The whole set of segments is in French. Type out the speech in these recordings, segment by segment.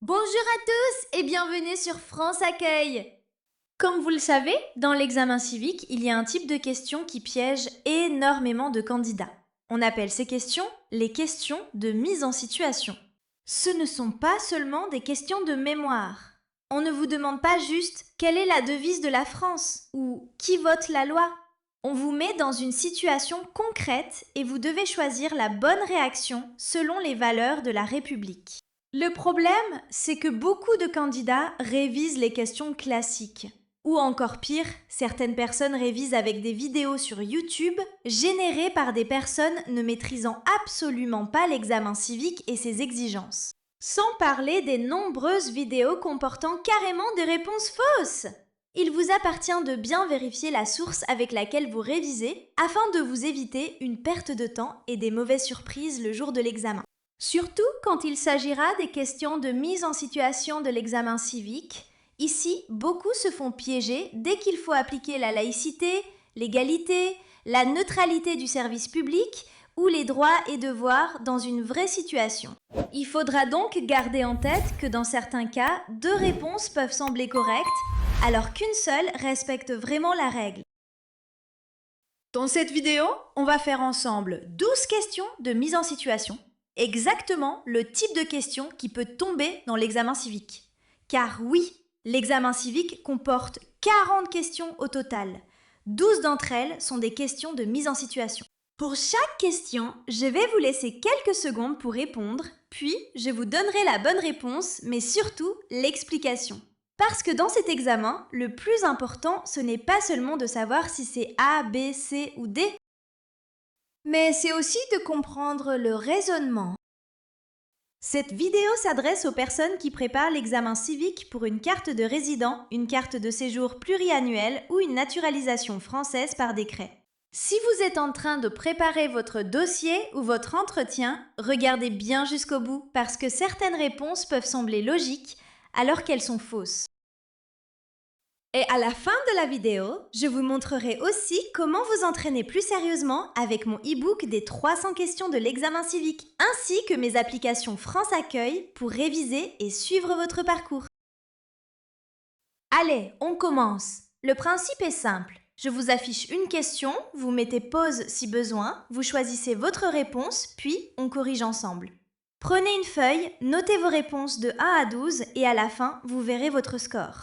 Bonjour à tous et bienvenue sur France Accueil. Comme vous le savez, dans l'examen civique, il y a un type de questions qui piège énormément de candidats. On appelle ces questions les questions de mise en situation. Ce ne sont pas seulement des questions de mémoire. On ne vous demande pas juste quelle est la devise de la France ou qui vote la loi. On vous met dans une situation concrète et vous devez choisir la bonne réaction selon les valeurs de la République. Le problème, c'est que beaucoup de candidats révisent les questions classiques. Ou encore pire, certaines personnes révisent avec des vidéos sur YouTube générées par des personnes ne maîtrisant absolument pas l'examen civique et ses exigences. Sans parler des nombreuses vidéos comportant carrément des réponses fausses. Il vous appartient de bien vérifier la source avec laquelle vous révisez afin de vous éviter une perte de temps et des mauvaises surprises le jour de l'examen. Surtout quand il s'agira des questions de mise en situation de l'examen civique. Ici, beaucoup se font piéger dès qu'il faut appliquer la laïcité, l'égalité, la neutralité du service public ou les droits et devoirs dans une vraie situation. Il faudra donc garder en tête que dans certains cas, 2 réponses peuvent sembler correctes, alors qu'une seule respecte vraiment la règle. Dans cette vidéo, on va faire ensemble 12 questions de mise en situation. Exactement le type de question qui peut tomber dans l'examen civique. Car oui, l'examen civique comporte 40 questions au total. 12 d'entre elles sont des questions de mise en situation. Pour chaque question, je vais vous laisser quelques secondes pour répondre, puis je vous donnerai la bonne réponse, mais surtout l'explication. Parce que dans cet examen, le plus important, ce n'est pas seulement de savoir si c'est A, B, C ou D, mais c'est aussi de comprendre le raisonnement. Cette vidéo s'adresse aux personnes qui préparent l'examen civique pour une carte de résident, une carte de séjour pluriannuelle ou une naturalisation française par décret. Si vous êtes en train de préparer votre dossier ou votre entretien, regardez bien jusqu'au bout parce que certaines réponses peuvent sembler logiques alors qu'elles sont fausses. Et à la fin de la vidéo, je vous montrerai aussi comment vous entraîner plus sérieusement avec mon e-book des 300 questions de l'examen civique, ainsi que mes applications France Accueil pour réviser et suivre votre parcours. Allez, on commence. Le principe est simple. Je vous affiche une question, vous mettez pause si besoin, vous choisissez votre réponse, puis on corrige ensemble. Prenez une feuille, notez vos réponses de 1 à 12 et à la fin, vous verrez votre score.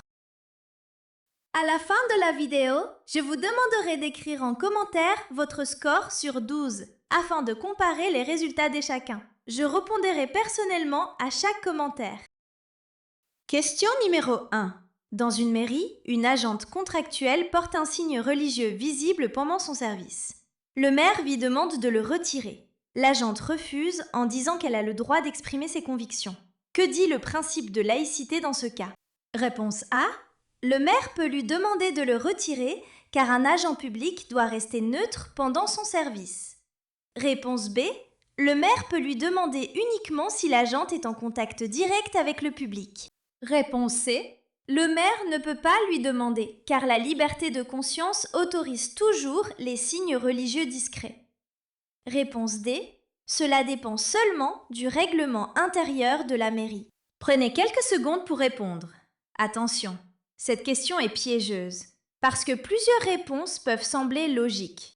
À la fin de la vidéo, je vous demanderai d'écrire en commentaire votre score sur 12 afin de comparer les résultats de chacun. Je répondrai personnellement à chaque commentaire. Question numéro 1. Dans une mairie, une agente contractuelle porte un signe religieux visible pendant son service. Le maire lui demande de le retirer. L'agente refuse en disant qu'elle a le droit d'exprimer ses convictions. Que dit le principe de laïcité dans ce cas? Réponse A. Le maire peut lui demander de le retirer car un agent public doit rester neutre pendant son service. Réponse B. Le maire peut lui demander uniquement si l'agent est en contact direct avec le public. Réponse C. Le maire ne peut pas lui demander car la liberté de conscience autorise toujours les signes religieux discrets. Réponse D. Cela dépend seulement du règlement intérieur de la mairie. Prenez quelques secondes pour répondre. Attention! Cette question est piégeuse, parce que plusieurs réponses peuvent sembler logiques.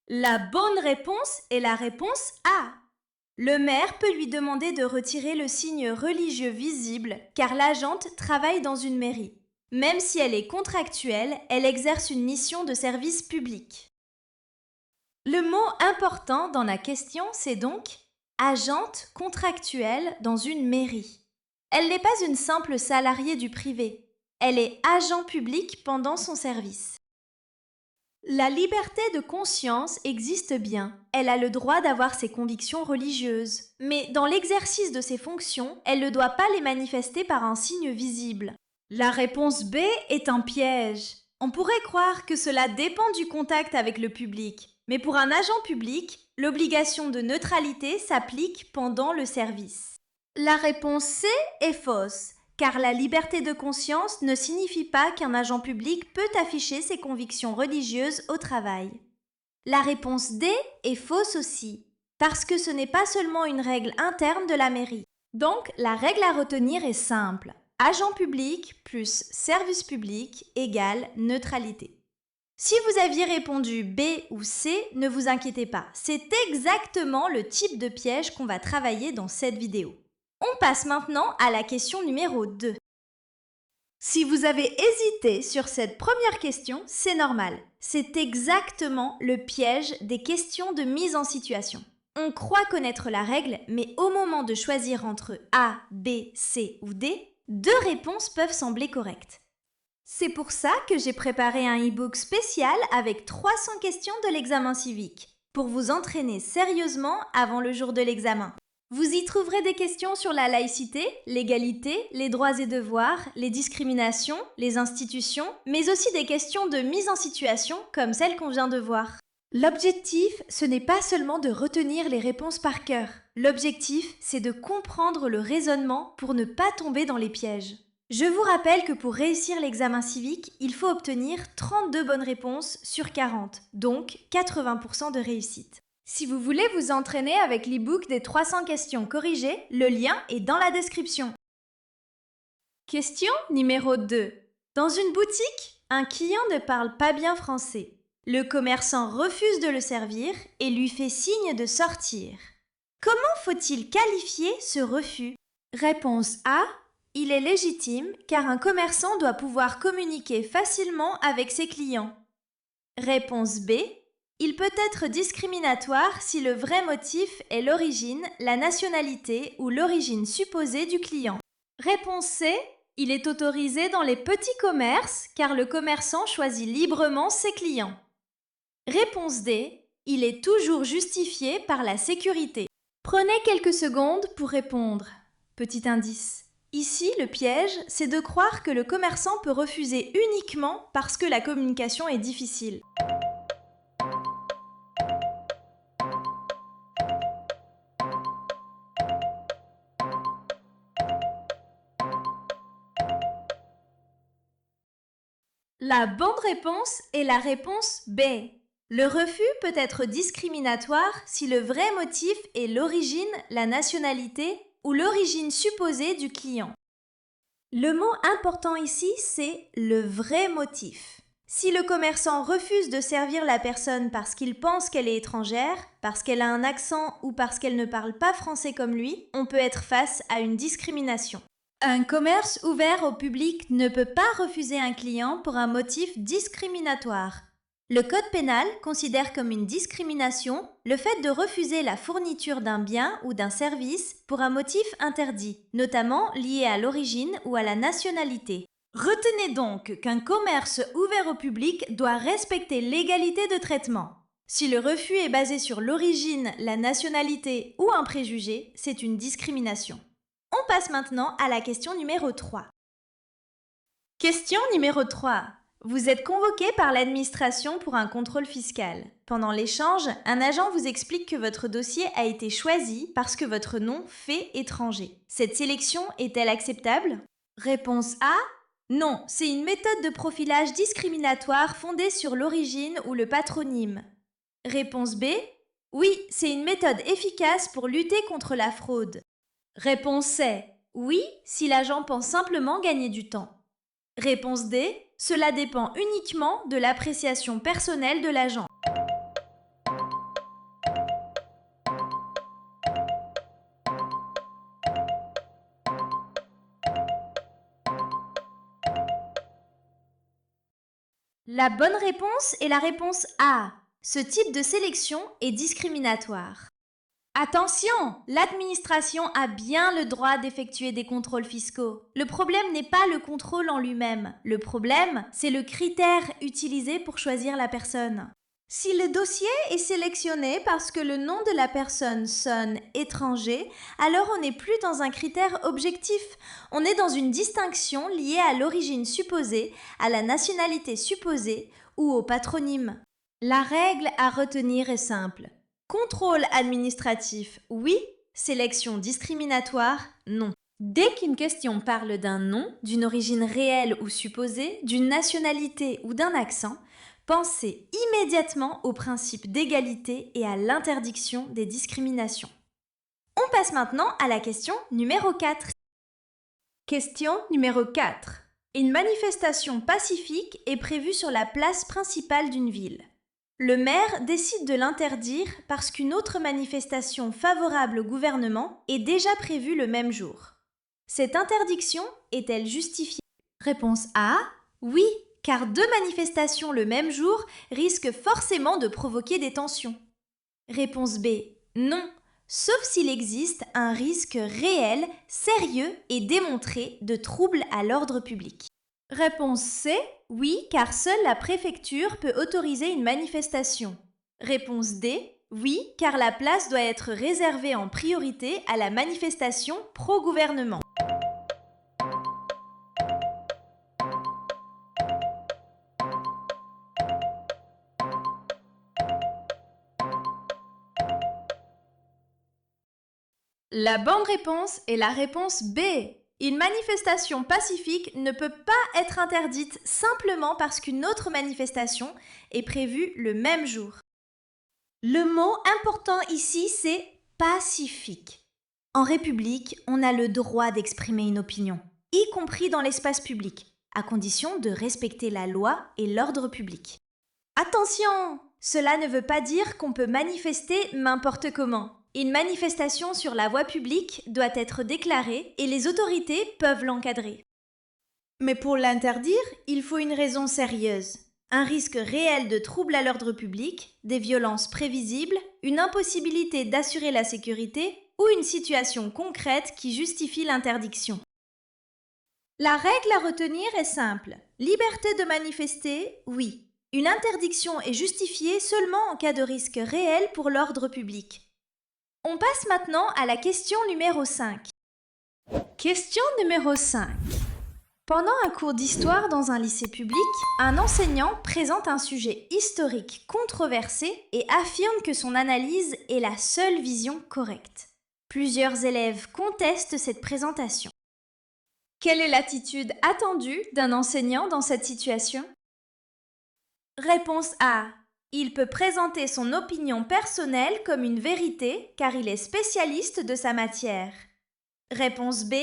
La bonne réponse est la réponse A. Le maire peut lui demander de retirer le signe religieux visible, car l'agente travaille dans une mairie. Même si elle est contractuelle, elle exerce une mission de service public. Le mot important dans la question, c'est donc « agente contractuelle dans une mairie ». Elle n'est pas une simple salariée du privé. Elle est agent public pendant son service. La liberté de conscience existe bien. Elle a le droit d'avoir ses convictions religieuses. Mais dans l'exercice de ses fonctions, elle ne doit pas les manifester par un signe visible. La réponse B est un piège. On pourrait croire que cela dépend du contact avec le public. Mais pour un agent public, l'obligation de neutralité s'applique pendant le service. La réponse C est fausse, car la liberté de conscience ne signifie pas qu'un agent public peut afficher ses convictions religieuses au travail. La réponse D est fausse aussi, parce que ce n'est pas seulement une règle interne de la mairie. Donc, la règle à retenir est simple. Agent public plus service public égale neutralité. Si vous aviez répondu B ou C, ne vous inquiétez pas, c'est exactement le type de piège qu'on va travailler dans cette vidéo. On passe maintenant à la question numéro 2. Si vous avez hésité sur cette première question, c'est normal. C'est exactement le piège des questions de mise en situation. On croit connaître la règle, mais au moment de choisir entre A, B, C ou D, 2 réponses peuvent sembler correctes. C'est pour ça que j'ai préparé un e-book spécial avec 300 questions de l'examen civique, pour vous entraîner sérieusement avant le jour de l'examen. Vous y trouverez des questions sur la laïcité, l'égalité, les droits et devoirs, les discriminations, les institutions, mais aussi des questions de mise en situation comme celles qu'on vient de voir. L'objectif, ce n'est pas seulement de retenir les réponses par cœur. L'objectif, c'est de comprendre le raisonnement pour ne pas tomber dans les pièges. Je vous rappelle que pour réussir l'examen civique, il faut obtenir 32 bonnes réponses sur 40, donc 80% de réussite. Si vous voulez vous entraîner avec l'e-book des 300 questions corrigées, le lien est dans la description. Question numéro 2. Dans une boutique, un client ne parle pas bien français. Le commerçant refuse de le servir et lui fait signe de sortir. Comment faut-il qualifier ce refus? Réponse A. Il est légitime car un commerçant doit pouvoir communiquer facilement avec ses clients. Réponse B. Il peut être discriminatoire si le vrai motif est l'origine, la nationalité ou l'origine supposée du client. Réponse C. Il est autorisé dans les petits commerces car le commerçant choisit librement ses clients. Réponse D. Il est toujours justifié par la sécurité. Prenez quelques secondes pour répondre. Petit indice. Ici, le piège, c'est de croire que le commerçant peut refuser uniquement parce que la communication est difficile. La bonne réponse est la réponse B. Le refus peut être discriminatoire si le vrai motif est l'origine, la nationalité ou l'origine supposée du client. Le mot important ici, c'est le vrai motif. Si le commerçant refuse de servir la personne parce qu'il pense qu'elle est étrangère, parce qu'elle a un accent ou parce qu'elle ne parle pas français comme lui, on peut être face à une discrimination. Un commerce ouvert au public ne peut pas refuser un client pour un motif discriminatoire. Le Code pénal considère comme une discrimination le fait de refuser la fourniture d'un bien ou d'un service pour un motif interdit, notamment lié à l'origine ou à la nationalité. Retenez donc qu'un commerce ouvert au public doit respecter l'égalité de traitement. Si le refus est basé sur l'origine, la nationalité ou un préjugé, c'est une discrimination. On passe maintenant à la question numéro 3. Question numéro 3. Vous êtes convoqué par l'administration pour un contrôle fiscal. Pendant l'échange, un agent vous explique que votre dossier a été choisi parce que votre nom fait étranger. Cette sélection est-elle acceptable? Réponse A. Non, c'est une méthode de profilage discriminatoire fondée sur l'origine ou le patronyme. Réponse B. Oui, c'est une méthode efficace pour lutter contre la fraude. Réponse C. Oui, si l'agent pense simplement gagner du temps. Réponse D. Cela dépend uniquement de l'appréciation personnelle de l'agent. La bonne réponse est la réponse A. Ce type de sélection est discriminatoire. Attention, l'administration a bien le droit d'effectuer des contrôles fiscaux. Le problème n'est pas le contrôle en lui-même. Le problème, c'est le critère utilisé pour choisir la personne. Si le dossier est sélectionné parce que le nom de la personne sonne étranger, alors on n'est plus dans un critère objectif. On est dans une distinction liée à l'origine supposée, à la nationalité supposée ou au patronyme. La règle à retenir est simple. Contrôle administratif, oui. Sélection discriminatoire, non. Dès qu'une question parle d'un nom, d'une origine réelle ou supposée, d'une nationalité ou d'un accent, pensez immédiatement au principe d'égalité et à l'interdiction des discriminations. On passe maintenant à la question numéro 4. Question numéro 4. Une manifestation pacifique est prévue sur la place principale d'une ville. Le maire décide de l'interdire parce qu'une autre manifestation favorable au gouvernement est déjà prévue le même jour. Cette interdiction est-elle justifiée? Réponse A. Oui, car deux manifestations le même jour risquent forcément de provoquer des tensions. Réponse B. Non, sauf s'il existe un risque réel, sérieux et démontré de trouble à l'ordre public. Réponse C. Oui, car seule la préfecture peut autoriser une manifestation. Réponse D. Oui, car la place doit être réservée en priorité à la manifestation pro-gouvernement. La bonne réponse est la réponse B. Une manifestation pacifique ne peut pas être interdite simplement parce qu'une autre manifestation est prévue le même jour. Le mot important ici, c'est pacifique. En République, on a le droit d'exprimer une opinion, y compris dans l'espace public, à condition de respecter la loi et l'ordre public. Attention! Cela ne veut pas dire qu'on peut manifester n'importe comment. Une manifestation sur la voie publique doit être déclarée et les autorités peuvent l'encadrer. Mais pour l'interdire, il faut une raison sérieuse. Un risque réel de trouble à l'ordre public, des violences prévisibles, une impossibilité d'assurer la sécurité ou une situation concrète qui justifie l'interdiction. La règle à retenir est simple. Liberté de manifester, oui. Une interdiction est justifiée seulement en cas de risque réel pour l'ordre public. On passe maintenant à la question numéro 5. Question numéro 5. Pendant un cours d'histoire dans un lycée public, un enseignant présente un sujet historique controversé et affirme que son analyse est la seule vision correcte. Plusieurs élèves contestent cette présentation. Quelle est l'attitude attendue d'un enseignant dans cette situation? Réponse A. Il peut présenter son opinion personnelle comme une vérité car il est spécialiste de sa matière. Réponse B.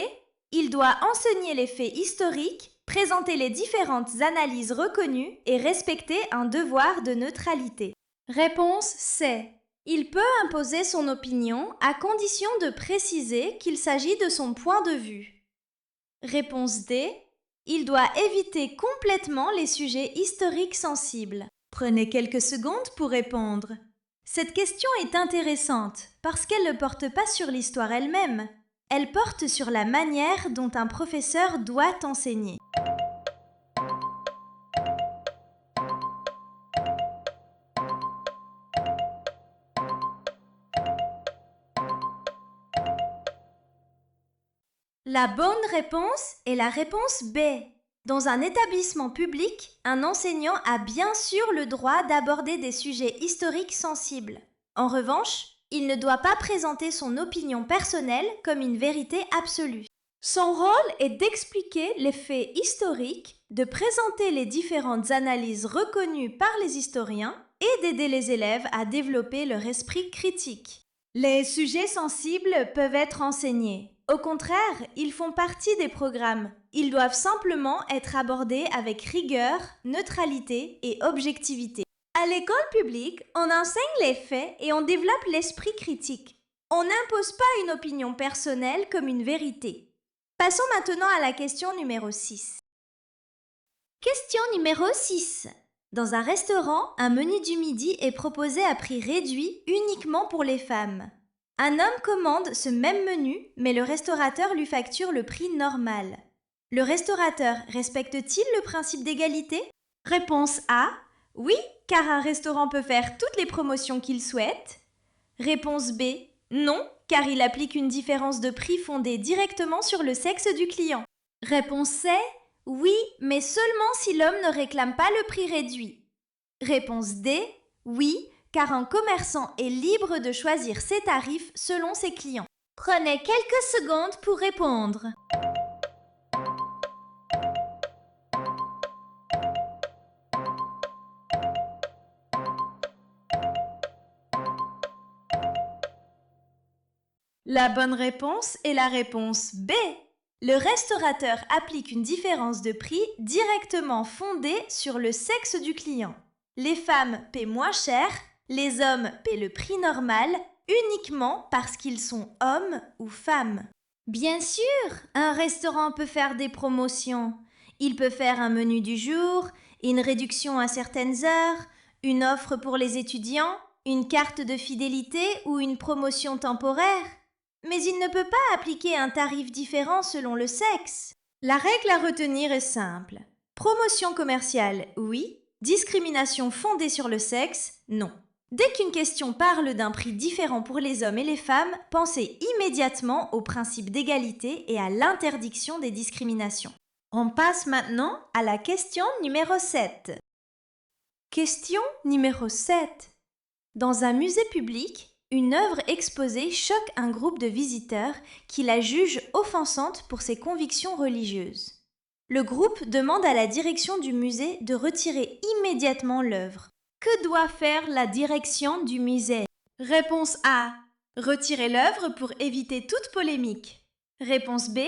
Il doit enseigner les faits historiques, présenter les différentes analyses reconnues et respecter un devoir de neutralité. Réponse C. Il peut imposer son opinion à condition de préciser qu'il s'agit de son point de vue. Réponse D. Il doit éviter complètement les sujets historiques sensibles. Prenez quelques secondes pour répondre. Cette question est intéressante parce qu'elle ne porte pas sur l'histoire elle-même. Elle porte sur la manière dont un professeur doit enseigner. La bonne réponse est la réponse B. Dans un établissement public, un enseignant a bien sûr le droit d'aborder des sujets historiques sensibles. En revanche, il ne doit pas présenter son opinion personnelle comme une vérité absolue. Son rôle est d'expliquer les faits historiques, de présenter les différentes analyses reconnues par les historiens et d'aider les élèves à développer leur esprit critique. Les sujets sensibles peuvent être enseignés. Au contraire, ils font partie des programmes. Ils doivent simplement être abordés avec rigueur, neutralité et objectivité. À l'école publique, on enseigne les faits et on développe l'esprit critique. On n'impose pas une opinion personnelle comme une vérité. Passons maintenant à la question numéro 6. Question numéro 6. Dans un restaurant, un menu du midi est proposé à prix réduit uniquement pour les femmes. Un homme commande ce même menu, mais le restaurateur lui facture le prix normal. Le restaurateur respecte-t-il le principe d'égalité? Réponse A. Oui, car un restaurant peut faire toutes les promotions qu'il souhaite. Réponse B. Non, car il applique une différence de prix fondée directement sur le sexe du client. Réponse C. Oui, mais seulement si l'homme ne réclame pas le prix réduit. Réponse D. Oui, car un commerçant est libre de choisir ses tarifs selon ses clients. Prenez quelques secondes pour répondre. La bonne réponse est la réponse B. Le restaurateur applique une différence de prix directement fondée sur le sexe du client. Les femmes paient moins cher, les hommes paient le prix normal uniquement parce qu'ils sont hommes ou femmes. Bien sûr, un restaurant peut faire des promotions. Il peut faire un menu du jour, une réduction à certaines heures, une offre pour les étudiants, une carte de fidélité ou une promotion temporaire. Mais il ne peut pas appliquer un tarif différent selon le sexe. La règle à retenir est simple. Promotion commerciale, oui. Discrimination fondée sur le sexe, non. Dès qu'une question parle d'un prix différent pour les hommes et les femmes, pensez immédiatement au principe d'égalité et à l'interdiction des discriminations. On passe maintenant à la question numéro 7. Question numéro 7. Dans un musée public, une œuvre exposée choque un groupe de visiteurs qui la jugent offensante pour ses convictions religieuses. Le groupe demande à la direction du musée de retirer immédiatement l'œuvre. Que doit faire la direction du musée? Réponse A. Retirer l'œuvre pour éviter toute polémique. Réponse B.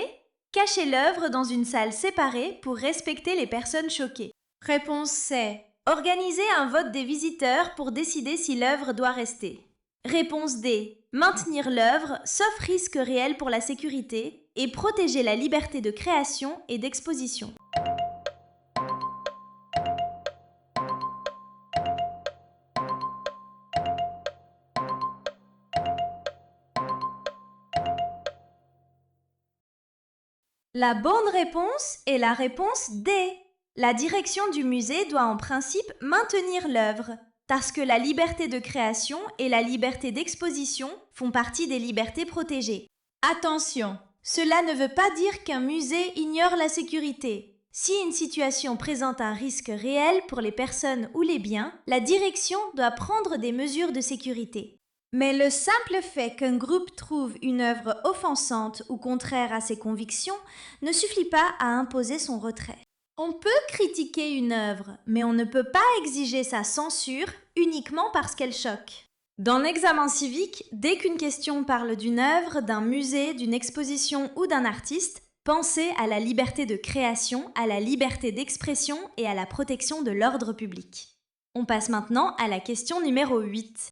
Cacher l'œuvre dans une salle séparée pour respecter les personnes choquées. Réponse C. Organiser un vote des visiteurs pour décider si l'œuvre doit rester. Réponse D. Maintenir l'œuvre, sauf risque réel pour la sécurité, et protéger la liberté de création et d'exposition. La bonne réponse est la réponse D. La direction du musée doit en principe maintenir l'œuvre, parce que la liberté de création et la liberté d'exposition font partie des libertés protégées. Attention, cela ne veut pas dire qu'un musée ignore la sécurité. Si une situation présente un risque réel pour les personnes ou les biens, la direction doit prendre des mesures de sécurité. Mais le simple fait qu'un groupe trouve une œuvre offensante ou contraire à ses convictions ne suffit pas à imposer son retrait. On peut critiquer une œuvre, mais on ne peut pas exiger sa censure uniquement parce qu'elle choque. Dans l'examen civique, dès qu'une question parle d'une œuvre, d'un musée, d'une exposition ou d'un artiste, pensez à la liberté de création, à la liberté d'expression et à la protection de l'ordre public. On passe maintenant à la question numéro 8.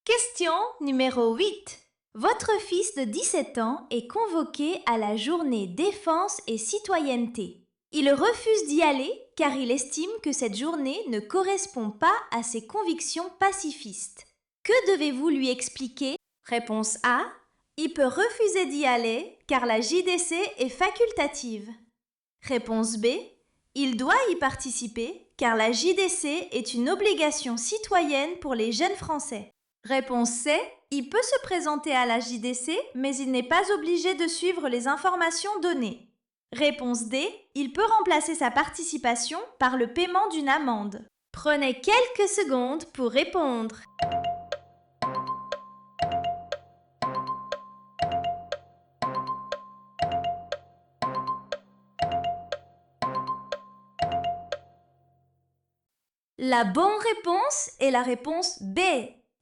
Question numéro 8. Votre fils de 17 ans est convoqué à la journée défense et citoyenneté. Il refuse d'y aller car il estime que cette journée ne correspond pas à ses convictions pacifistes. Que devez-vous lui expliquer? Réponse A. Il peut refuser d'y aller car la JDC est facultative. Réponse B. Il doit y participer car la JDC est une obligation citoyenne pour les jeunes Français. Réponse C. Il peut se présenter à la JDC, mais il n'est pas obligé de suivre les informations données. Réponse D. Il peut remplacer sa participation par le paiement d'une amende. Prenez quelques secondes pour répondre. La bonne réponse est la réponse B.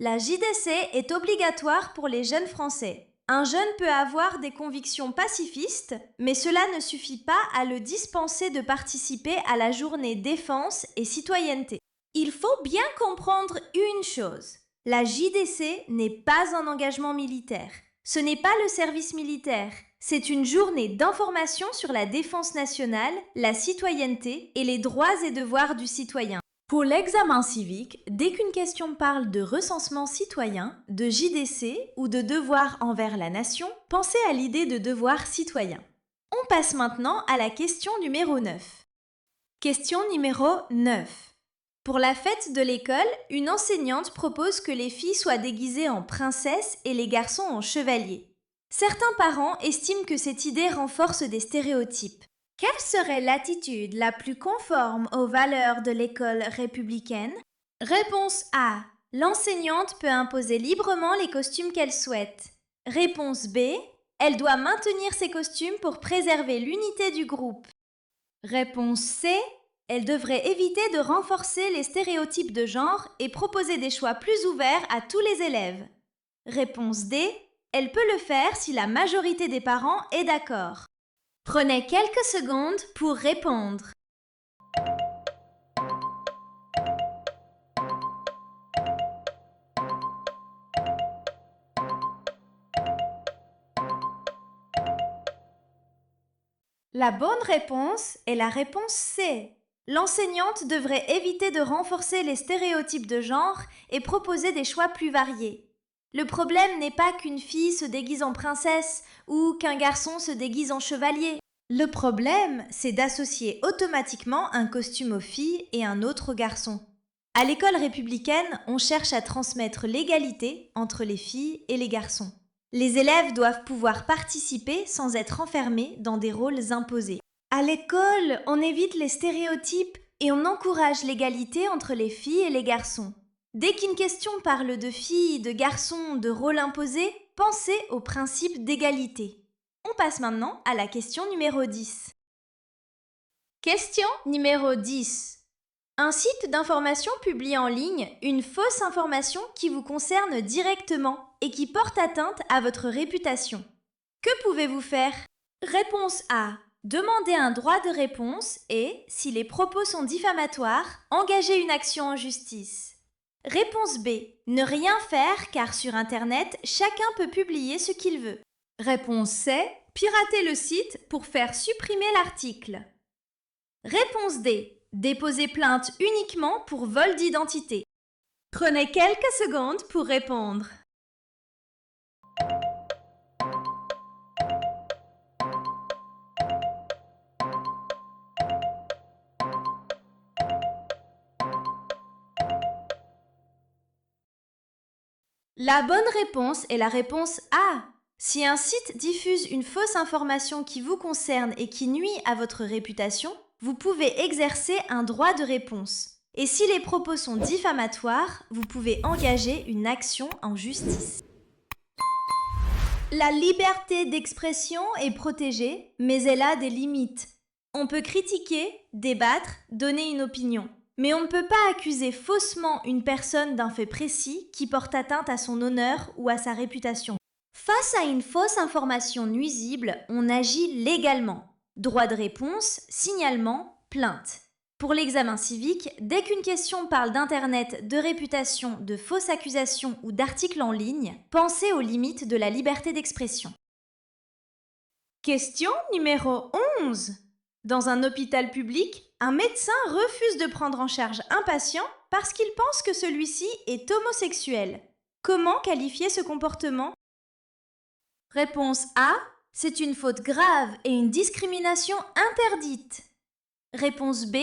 La JDC est obligatoire pour les jeunes Français. Un jeune peut avoir des convictions pacifistes, mais cela ne suffit pas à le dispenser de participer à la journée défense et citoyenneté. Il faut bien comprendre une chose. La JDC n'est pas un engagement militaire. Ce n'est pas le service militaire. C'est une journée d'information sur la défense nationale, la citoyenneté et les droits et devoirs du citoyen. Pour l'examen civique, dès qu'une question parle de recensement citoyen, de JDC ou de devoir envers la nation, pensez à l'idée de devoir citoyen. On passe maintenant à la question numéro 9. Question numéro 9. Pour la fête de l'école, une enseignante propose que les filles soient déguisées en princesses et les garçons en chevaliers. Certains parents estiment que cette idée renforce des stéréotypes. Quelle serait l'attitude la plus conforme aux valeurs de l'école républicaine? Réponse A. L'enseignante peut imposer librement les costumes qu'elle souhaite. Réponse B. Elle doit maintenir ses costumes pour préserver l'unité du groupe. Réponse C. Elle devrait éviter de renforcer les stéréotypes de genre et proposer des choix plus ouverts à tous les élèves. Réponse D. Elle peut le faire si la majorité des parents est d'accord. Prenez quelques secondes pour répondre. La bonne réponse est la réponse C. L'enseignante devrait éviter de renforcer les stéréotypes de genre et proposer des choix plus variés. Le problème n'est pas qu'une fille se déguise en princesse ou qu'un garçon se déguise en chevalier. Le problème, c'est d'associer automatiquement un costume aux filles et un autre aux garçons. À l'école républicaine, on cherche à transmettre l'égalité entre les filles et les garçons. Les élèves doivent pouvoir participer sans être enfermés dans des rôles imposés. À l'école, on évite les stéréotypes et on encourage l'égalité entre les filles et les garçons. Dès qu'une question parle de filles, de garçons, de rôles imposés, pensez au principe d'égalité. On passe maintenant à la question numéro 10. Question numéro 10. Un site d'information publie en ligne une fausse information qui vous concerne directement et qui porte atteinte à votre réputation. Que pouvez-vous faire? Réponse A. Demander un droit de réponse et, si les propos sont diffamatoires, engager une action en justice. Réponse B. Ne rien faire car sur Internet, chacun peut publier ce qu'il veut. Réponse C. Pirater le site pour faire supprimer l'article. Réponse D. Déposer plainte uniquement pour vol d'identité. Prenez quelques secondes pour répondre. La bonne réponse est la réponse A. Si un site diffuse une fausse information qui vous concerne et qui nuit à votre réputation, vous pouvez exercer un droit de réponse. Et si les propos sont diffamatoires, vous pouvez engager une action en justice. La liberté d'expression est protégée, mais elle a des limites. On peut critiquer, débattre, donner une opinion. Mais on ne peut pas accuser faussement une personne d'un fait précis qui porte atteinte à son honneur ou à sa réputation. Face à une fausse information nuisible, on agit légalement. Droit de réponse, signalement, plainte. Pour l'examen civique, dès qu'une question parle d'Internet, de réputation, de fausses accusations ou d'articles en ligne, pensez aux limites de la liberté d'expression. Question numéro 11. Dans un hôpital public, un médecin refuse de prendre en charge un patient parce qu'il pense que celui-ci est homosexuel. Comment qualifier ce comportement? Réponse A. C'est une faute grave et une discrimination interdite. Réponse B.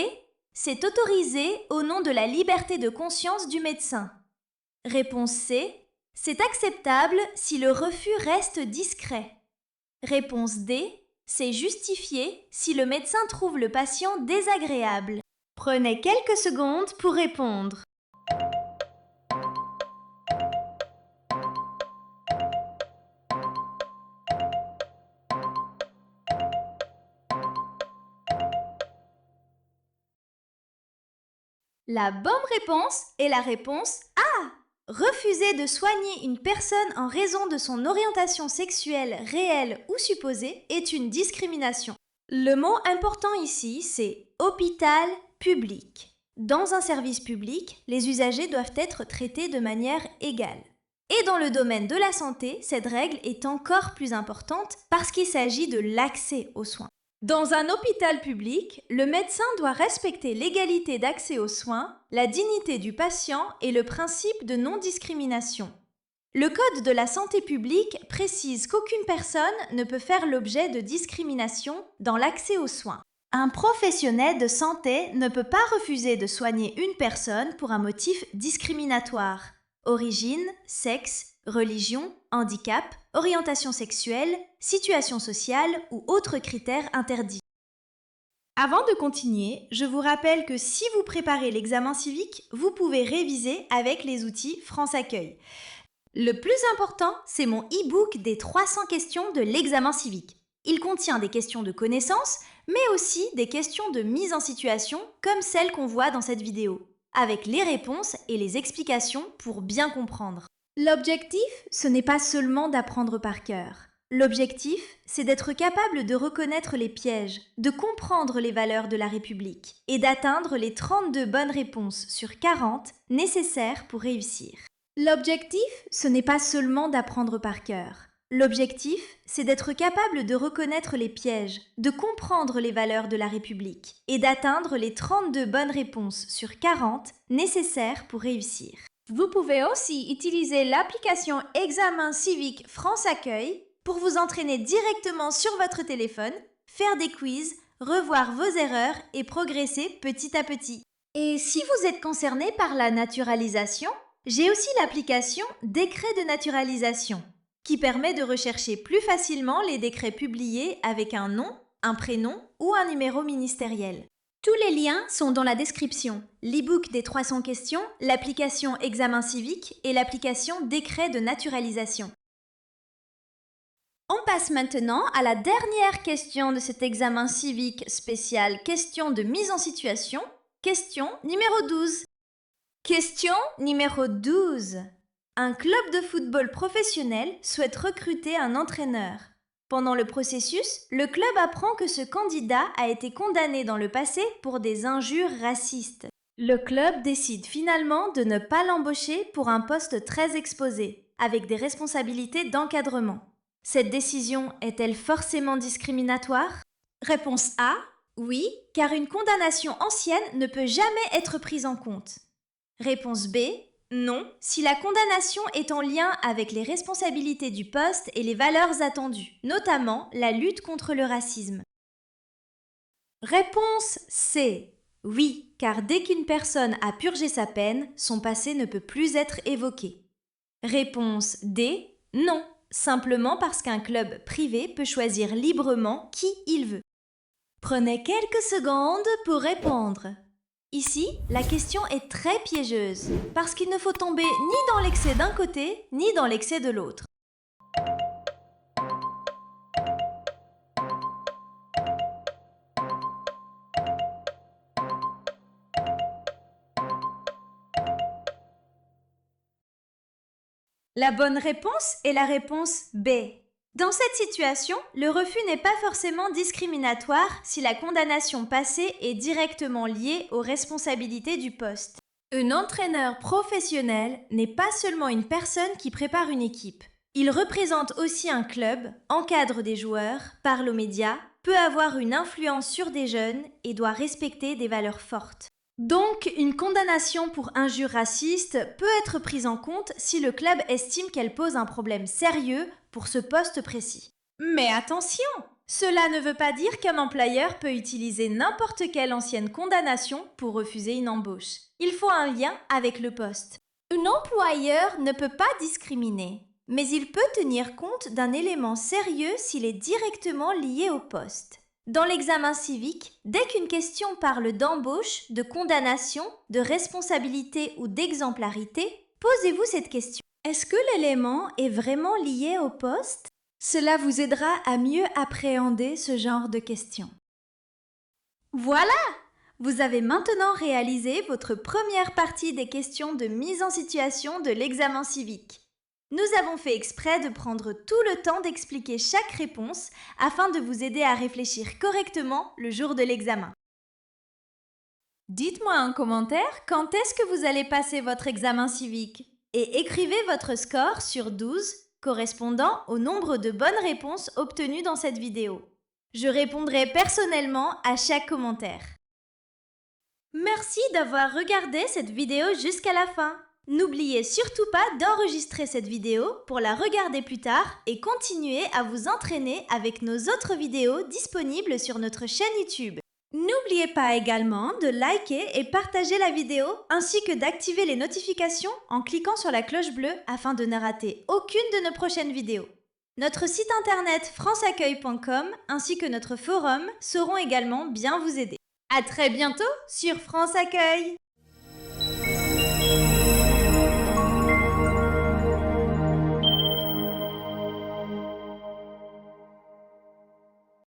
C'est autorisé au nom de la liberté de conscience du médecin. Réponse C. C'est acceptable si le refus reste discret. Réponse D. C'est justifié si le médecin trouve le patient désagréable. Prenez quelques secondes pour répondre. La bonne réponse est la réponse A. Refuser de soigner une personne en raison de son orientation sexuelle réelle ou supposée est une discrimination. Le mot important ici, c'est hôpital public. Dans un service public, les usagers doivent être traités de manière égale. Et dans le domaine de la santé, cette règle est encore plus importante parce qu'il s'agit de l'accès aux soins. Dans un hôpital public, le médecin doit respecter l'égalité d'accès aux soins, la dignité du patient et le principe de non-discrimination. Le Code de la santé publique précise qu'aucune personne ne peut faire l'objet de discrimination dans l'accès aux soins. Un professionnel de santé ne peut pas refuser de soigner une personne pour un motif discriminatoire. Origine, sexe, religion, handicap, orientation sexuelle, situation sociale ou autres critères interdits. Avant de continuer, je vous rappelle que si vous préparez l'examen civique, vous pouvez réviser avec les outils France Accueil. Le plus important, c'est mon e-book des 300 questions de l'examen civique. Il contient des questions de connaissances, mais aussi des questions de mise en situation comme celles qu'on voit dans cette vidéo, avec les réponses et les explications pour bien comprendre. L'objectif, ce n'est pas seulement d'apprendre par cœur. L'objectif, c'est d'être capable de reconnaître les pièges, de comprendre les valeurs de la République et d'atteindre les 32 bonnes réponses sur 40 nécessaires pour réussir. L'objectif, ce n'est pas seulement d'apprendre par cœur. L'objectif, c'est d'être capable de reconnaître les pièges, de comprendre les valeurs de la République et d'atteindre les 32 bonnes réponses sur 40 nécessaires pour réussir. Vous pouvez aussi utiliser l'application Examen civique France Accueil pour vous entraîner directement sur votre téléphone, faire des quiz, revoir vos erreurs et progresser petit à petit. Et si vous êtes concerné par la naturalisation, j'ai aussi l'application Décret de naturalisation qui permet de rechercher plus facilement les décrets publiés avec un nom, un prénom ou un numéro ministériel. Tous les liens sont dans la description. L'e-book des 300 questions, l'application Examen civique et l'application Décret de naturalisation. On passe maintenant à la dernière question de cet examen civique spécial question de mise en situation, question numéro 12. Question numéro 12. Un club de football professionnel souhaite recruter un entraîneur. Pendant le processus, le club apprend que ce candidat a été condamné dans le passé pour des injures racistes. Le club décide finalement de ne pas l'embaucher pour un poste très exposé, avec des responsabilités d'encadrement. Cette décision est-elle forcément discriminatoire? Réponse A. Oui, car une condamnation ancienne ne peut jamais être prise en compte. Réponse B. Non, si la condamnation est en lien avec les responsabilités du poste et les valeurs attendues, notamment la lutte contre le racisme. Réponse C. Oui, car dès qu'une personne a purgé sa peine, son passé ne peut plus être évoqué. Réponse D. Non, simplement parce qu'un club privé peut choisir librement qui il veut. Prenez quelques secondes pour répondre. Ici, la question est très piégeuse, parce qu'il ne faut tomber ni dans l'excès d'un côté, ni dans l'excès de l'autre. La bonne réponse est la réponse B. Dans cette situation, le refus n'est pas forcément discriminatoire si la condamnation passée est directement liée aux responsabilités du poste. Un entraîneur professionnel n'est pas seulement une personne qui prépare une équipe. Il représente aussi un club, encadre des joueurs, parle aux médias, peut avoir une influence sur des jeunes et doit respecter des valeurs fortes. Donc, une condamnation pour injure raciste peut être prise en compte si le club estime qu'elle pose un problème sérieux pour ce poste précis. Mais attention! Cela ne veut pas dire qu'un employeur peut utiliser n'importe quelle ancienne condamnation pour refuser une embauche. Il faut un lien avec le poste. Un employeur ne peut pas discriminer, mais il peut tenir compte d'un élément sérieux s'il est directement lié au poste. Dans l'examen civique, dès qu'une question parle d'embauche, de condamnation, de responsabilité ou d'exemplarité, posez-vous cette question. Est-ce que l'élément est vraiment lié au poste? Cela vous aidera à mieux appréhender ce genre de questions. Voilà! Vous avez maintenant réalisé votre première partie des questions de mise en situation de l'examen civique. Nous avons fait exprès de prendre tout le temps d'expliquer chaque réponse afin de vous aider à réfléchir correctement le jour de l'examen. Dites-moi en commentaire quand est-ce que vous allez passer votre examen civique et écrivez votre score sur 12 correspondant au nombre de bonnes réponses obtenues dans cette vidéo. Je répondrai personnellement à chaque commentaire. Merci d'avoir regardé cette vidéo jusqu'à la fin. N'oubliez surtout pas d'enregistrer cette vidéo pour la regarder plus tard et continuer à vous entraîner avec nos autres vidéos disponibles sur notre chaîne YouTube. N'oubliez pas également de liker et partager la vidéo ainsi que d'activer les notifications en cliquant sur la cloche bleue afin de ne rater aucune de nos prochaines vidéos. Notre site internet franceaccueil.com ainsi que notre forum sauront également bien vous aider. À très bientôt sur France Accueil!